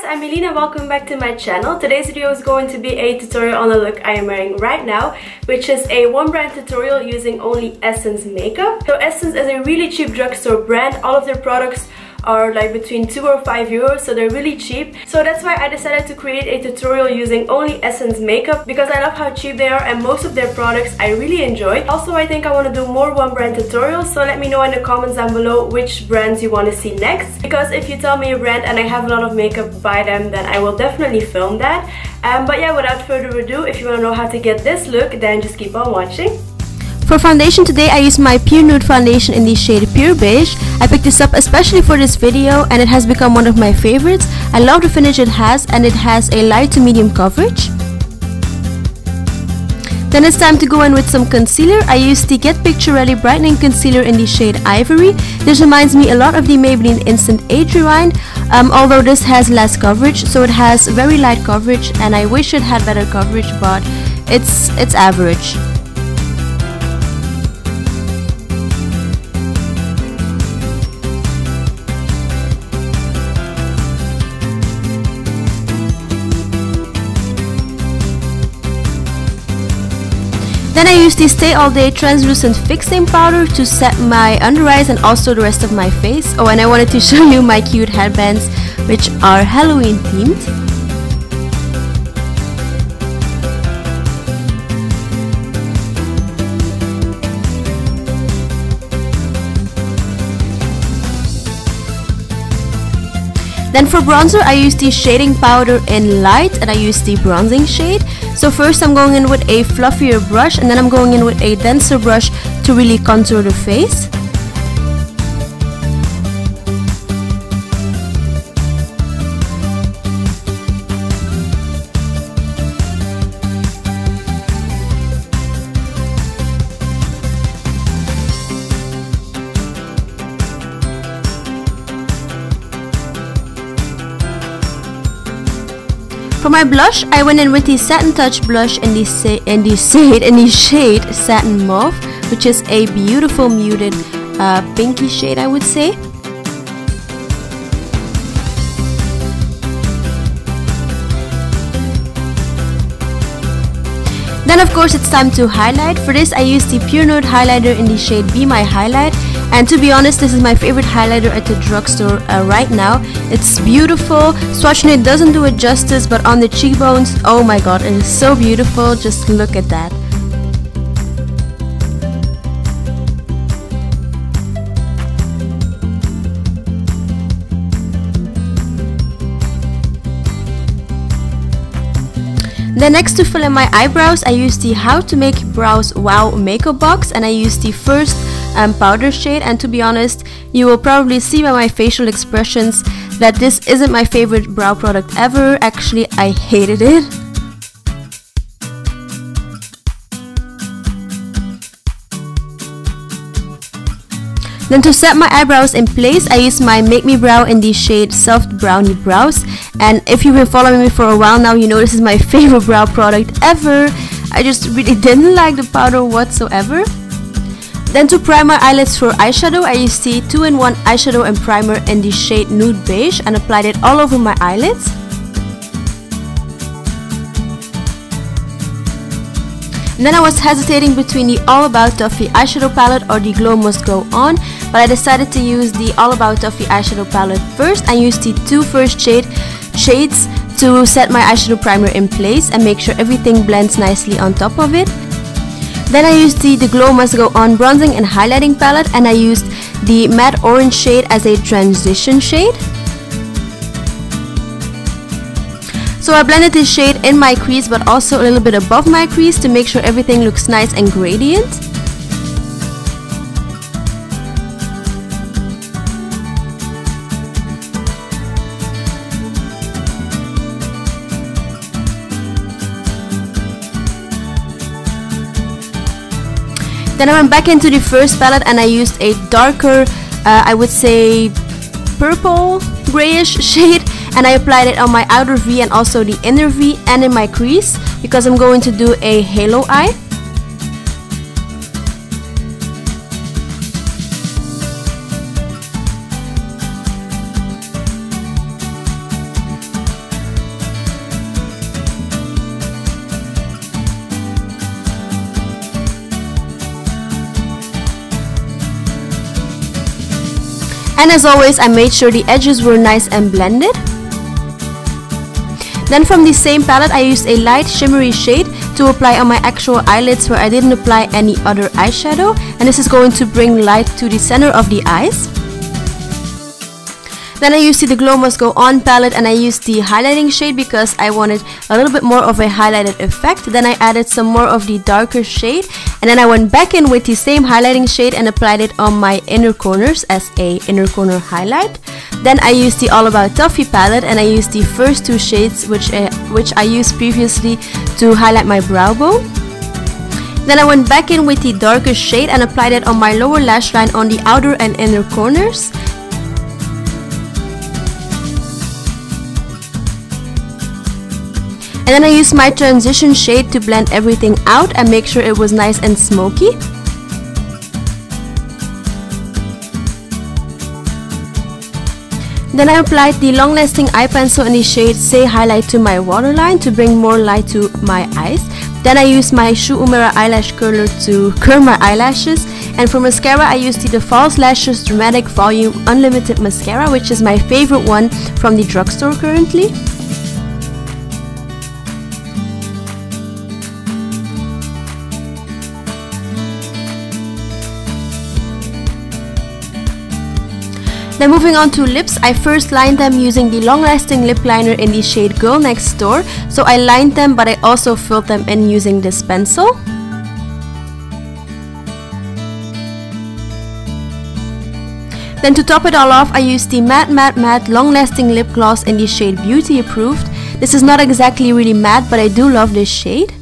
I'm Eline and welcome back to my channel. Today's video is going to be a tutorial on the look I am wearing right now, which is a one brand tutorial using only Essence makeup. So Essence is a really cheap drugstore brand. All of their products are like between 2 or 5 euros, so they're really cheap. So that's why I decided to create a tutorial using only Essence makeup, because I love how cheap they are and most of their products I really enjoy. Also, I think I want to do more one brand tutorials, so let me know in the comments down below which brands you want to see next, because if you tell me a brand and I have a lot of makeup by them, then I will definitely film that. But yeah, without further ado, if you want to know how to get this look, then just keep on watching. For foundation today, I used my Pure Nude foundation in the shade Pure Beige. I picked this up especially for this video and it has become one of my favorites. I love the finish it has, and it has a light to medium coverage. Then it's time to go in with some concealer. I used the Get Picture Ready Brightening Concealer in the shade Ivory. This reminds me a lot of the Maybelline Instant Age Rewind, although this has less coverage, so it has very light coverage and I wish it had better coverage, but it's average. Then I used the Stay All Day Translucent Fixing Powder to set my under eyes and also the rest of my face. Oh, and I wanted to show you my cute headbands, which are Halloween themed. Then for bronzer, I used the shading powder in light and I used the bronzing shade. So first I'm going in with a fluffier brush and then I'm going in with a denser brush to really contour the face. For my blush, I went in with the Satin Touch blush in the shade Satin Mauve, which is a beautiful muted pinky shade, I would say. Then of course it's time to highlight. For this I used the Pure Nude highlighter in the shade Be My Highlight, and to be honest, this is my favorite highlighter at the drugstore right now. It's beautiful. Swatching it doesn't do it justice, but on the cheekbones, oh my god, it is so beautiful. Just look at that. Then next, to fill in my eyebrows, I used the How to Make Brows Wow makeup box and I used the first powder shade, and to be honest, you will probably see by my facial expressions that this isn't my favorite brow product ever. Actually, I hated it. Then to set my eyebrows in place, I used my Make Me Brow in the shade Soft Brownie Brows. And if you've been following me for a while now, you know this is my favorite brow product ever. I just really didn't like the powder whatsoever. Then to prime my eyelids for eyeshadow, I used the 2-in-1 eyeshadow and primer in the shade Nude Beige and applied it all over my eyelids. And then I was hesitating between the All About Toffee eyeshadow palette or the Glow Must Go On, but I decided to use the All About Toffee eyeshadow palette first. I used the two first shades to set my eyeshadow primer in place and make sure everything blends nicely on top of it. Then I used the Glow Must Go On bronzing and highlighting palette and I used the matte orange shade as a transition shade. So I blended this shade in my crease but also a little bit above my crease to make sure everything looks nice and gradient. Then I went back into the first palette and I used a darker, I would say purple grayish shade, and I applied it on my outer V and also the inner V and in my crease because I'm going to do a halo eye. And as always, I made sure the edges were nice and blended. Then from the same palette, I used a light shimmery shade to apply on my actual eyelids where I didn't apply any other eyeshadow. And this is going to bring light to the center of the eyes. Then I used the Glow Must Go On palette and I used the highlighting shade because I wanted a little bit more of a highlighted effect. Then I added some more of the darker shade and then I went back in with the same highlighting shade and applied it on my inner corners as a inner corner highlight. Then I used the All About Toffee palette and I used the first two shades which I used previously to highlight my brow bone. Then I went back in with the darker shade and applied it on my lower lash line on the outer and inner corners. And then I used my transition shade to blend everything out and make sure it was nice and smoky. Then I applied the long-lasting eye pencil in the shade Say Highlight to my waterline to bring more light to my eyes. Then I used my Shu Uemura eyelash curler to curl my eyelashes. And for mascara, I used the False Lashes Dramatic Volume Unlimited Mascara, which is my favorite one from the drugstore currently. Then moving on to lips, I first lined them using the long-lasting lip liner in the shade Girl Next Door. So I lined them, but I also filled them in using this pencil. Then to top it all off, I used the matte long-lasting lip gloss in the shade Beauty Approved. This is not exactly really matte, but I do love this shade.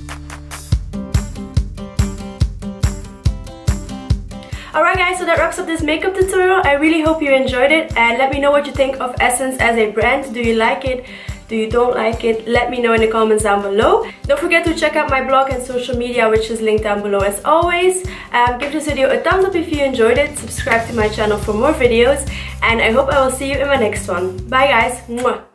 Alright guys, so that wraps up this makeup tutorial. I really hope you enjoyed it and let me know what you think of Essence as a brand. Do you like it? Do you don't like it? Let me know in the comments down below. Don't forget to check out my blog and social media, which is linked down below as always. Give this video a thumbs up if you enjoyed it. Subscribe to my channel for more videos and I hope I will see you in my next one. Bye guys. Mwah.